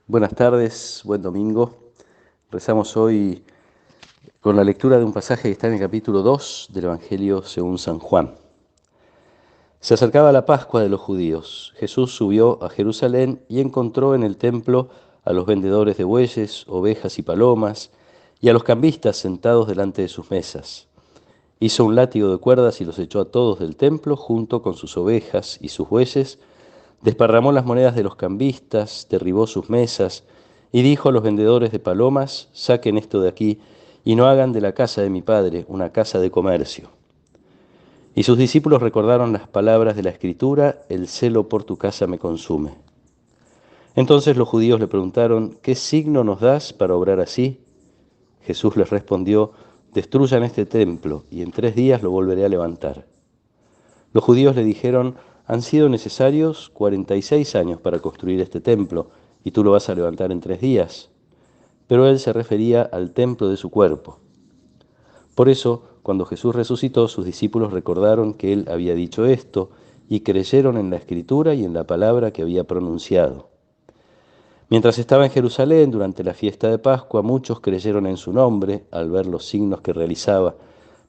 Buenas tardes, buen domingo. Rezamos hoy con la lectura de un pasaje que está en el capítulo 2 del Evangelio según San Juan. Se acercaba la Pascua de los judíos. Jesús subió a Jerusalén y encontró en el templo a los vendedores de bueyes, ovejas y palomas, y a los cambistas sentados delante de sus mesas. Hizo un látigo de cuerdas y los echó a todos del templo junto con sus ovejas y sus bueyes. Desparramó las monedas de los cambistas, derribó sus mesas y dijo a los vendedores de palomas: saquen esto de aquí y no hagan de la casa de mi padre una casa de comercio. Y sus discípulos recordaron las palabras de la Escritura: el celo por tu casa me consume. Entonces los judíos le preguntaron: ¿qué signo nos das para obrar así? Jesús les respondió: destruyan este templo y en 3 días lo volveré a levantar. Los judíos le dijeron: han sido necesarios 46 años para construir este templo, y tú lo vas a levantar en 3 días. Pero él se refería al templo de su cuerpo. Por eso, cuando Jesús resucitó, sus discípulos recordaron que él había dicho esto, y creyeron en la Escritura y en la palabra que había pronunciado. Mientras estaba en Jerusalén durante la fiesta de Pascua, muchos creyeron en su nombre al ver los signos que realizaba,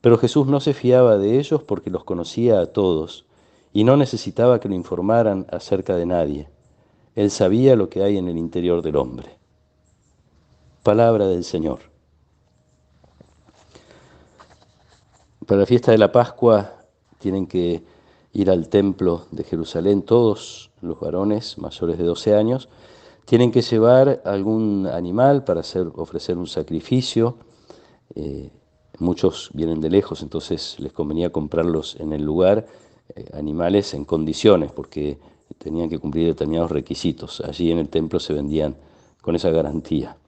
pero Jesús no se fiaba de ellos porque los conocía a todos y no necesitaba que lo informaran acerca de nadie. Él sabía lo que hay en el interior del hombre. Palabra del Señor. Para la fiesta de la Pascua tienen que ir al templo de Jerusalén todos los varones mayores de 12 años. Tienen que llevar algún animal para ofrecer un sacrificio. Muchos vienen de lejos, entonces les convenía comprarlos en el lugar, animales en condiciones, porque tenían que cumplir determinados requisitos. Allí en el templo se vendían con esa garantía.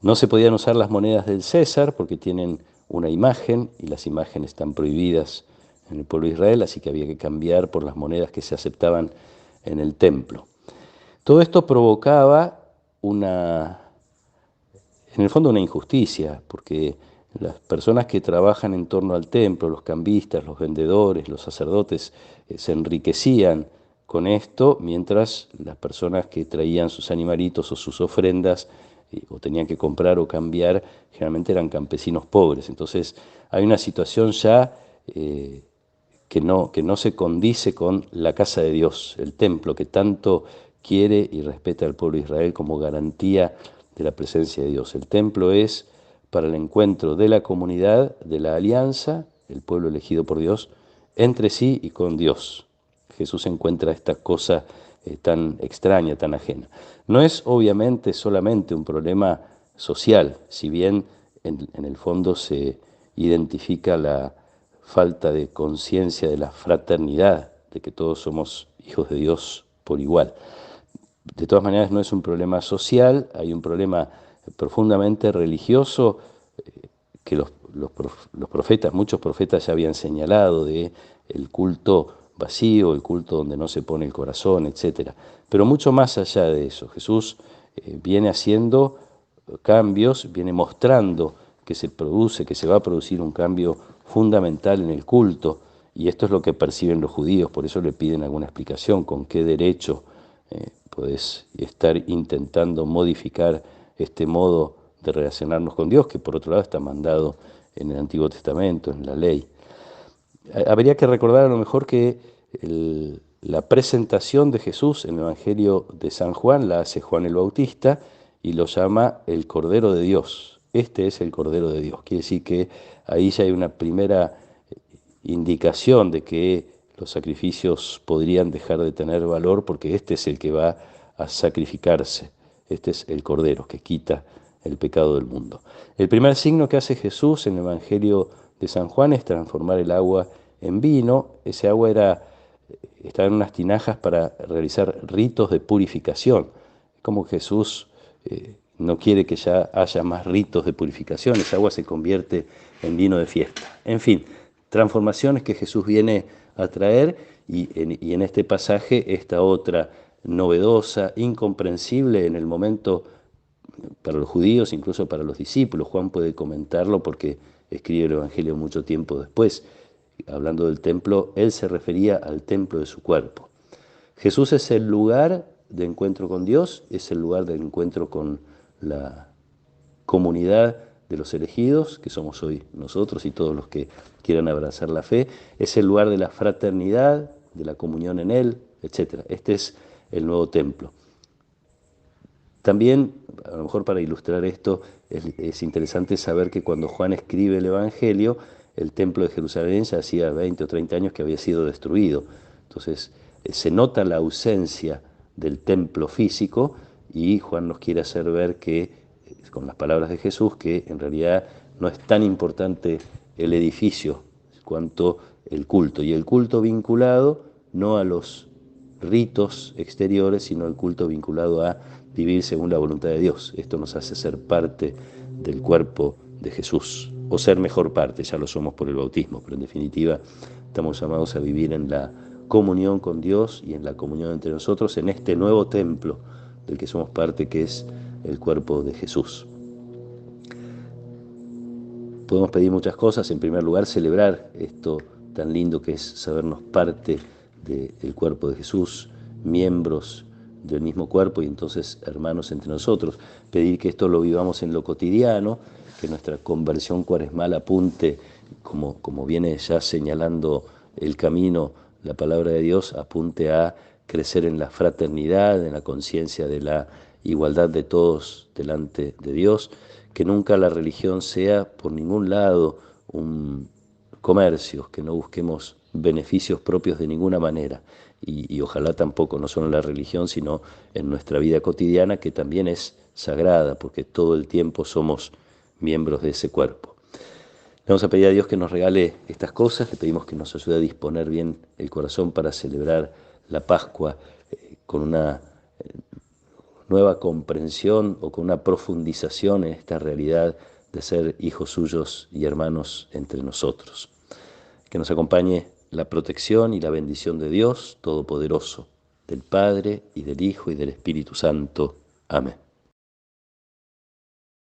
No se podían usar las monedas del César porque tienen una imagen y las imágenes están prohibidas en el pueblo de Israel, así que había que cambiar por las monedas que se aceptaban en el templo. Todo esto provocaba en el fondo una injusticia, porque las personas que trabajan en torno al templo, los cambistas, los vendedores, los sacerdotes, se enriquecían con esto, mientras las personas que traían sus animalitos o sus ofrendas, o tenían que comprar o cambiar, generalmente eran campesinos pobres. Entonces hay una situación ya que no se condice con la casa de Dios, el templo que tanto quiere y respeta al pueblo de Israel como garantía de la presencia de Dios. El templo es para el encuentro de la comunidad, de la alianza, el pueblo elegido por Dios, entre sí y con Dios. Jesús encuentra esta cosa tan extraña, tan ajena. No es obviamente solamente un problema social, si bien en el fondo se identifica la falta de conciencia de la fraternidad, de que todos somos hijos de Dios por igual. De todas maneras, no es un problema social, hay un problema profundamente religioso que los profetas, muchos profetas ya habían señalado de el culto vacío, el culto donde no se pone el corazón, etc. Pero mucho más allá de eso, Jesús viene haciendo cambios, viene mostrando que se va a producir un cambio fundamental en el culto, y esto es lo que perciben los judíos, por eso le piden alguna explicación, con qué derecho podés estar intentando modificar este modo de relacionarnos con Dios, que por otro lado está mandado en el Antiguo Testamento, en la ley. Habría que recordar a lo mejor que la presentación de Jesús en el Evangelio de San Juan la hace Juan el Bautista y lo llama el Cordero de Dios. Este es el Cordero de Dios. Quiere decir que ahí ya hay una primera indicación de que los sacrificios podrían dejar de tener valor porque este es el que va a sacrificarse. Este es el Cordero que quita el pecado del mundo. El primer signo que hace Jesús en el Evangelio de San Juan es transformar el agua en vino. Ese agua estaba en unas tinajas para realizar ritos de purificación. Como Jesús no quiere que ya haya más ritos de purificación, esa agua se convierte en vino de fiesta. En fin, transformaciones que Jesús viene a traer, y en este pasaje esta otra novedosa, incomprensible en el momento para los judíos, incluso para los discípulos. Juan puede comentarlo porque escribe el Evangelio mucho tiempo después. Hablando del templo, él se refería al templo de su cuerpo. Jesús es el lugar de encuentro con Dios, es el lugar de encuentro con la comunidad de los elegidos, que somos hoy nosotros y todos los que quieran abrazar la fe. Es el lugar de la fraternidad, de la comunión en Él, etc. Este es el nuevo templo. También, a lo mejor para ilustrar esto, es interesante saber que cuando Juan escribe el Evangelio, el templo de Jerusalén ya hacía 20 o 30 años que había sido destruido. Entonces, se nota la ausencia del templo físico y Juan nos quiere hacer ver que, con las palabras de Jesús, que en realidad no es tan importante el edificio cuanto el culto. Y el culto vinculado no a los ritos exteriores, sino el culto vinculado a vivir según la voluntad de Dios. Esto nos hace ser parte del cuerpo de Jesús, o ser mejor parte, ya lo somos por el bautismo, pero en definitiva estamos llamados a vivir en la comunión con Dios y en la comunión entre nosotros, en este nuevo templo del que somos parte, que es el cuerpo de Jesús. Podemos pedir muchas cosas, en primer lugar celebrar esto tan lindo que es sabernos parte del cuerpo de Jesús, miembros del mismo cuerpo y entonces hermanos entre nosotros. Pedir que esto lo vivamos en lo cotidiano, que nuestra conversión cuaresmal apunte, como viene ya señalando el camino, la palabra de Dios, apunte a crecer en la fraternidad, en la conciencia de la igualdad de todos delante de Dios, que nunca la religión sea por ningún lado un comercio, que no busquemos beneficios propios de ninguna manera y ojalá tampoco, no solo en la religión, sino en nuestra vida cotidiana, que también es sagrada, porque todo el tiempo somos miembros de ese cuerpo. Le vamos a pedir a Dios que nos regale estas cosas, le pedimos que nos ayude a disponer bien el corazón para celebrar la Pascua con una nueva comprensión o con una profundización en esta realidad de ser hijos suyos y hermanos entre nosotros. Que nos acompañe la protección y la bendición de Dios Todopoderoso, del Padre y del Hijo y del Espíritu Santo. Amén.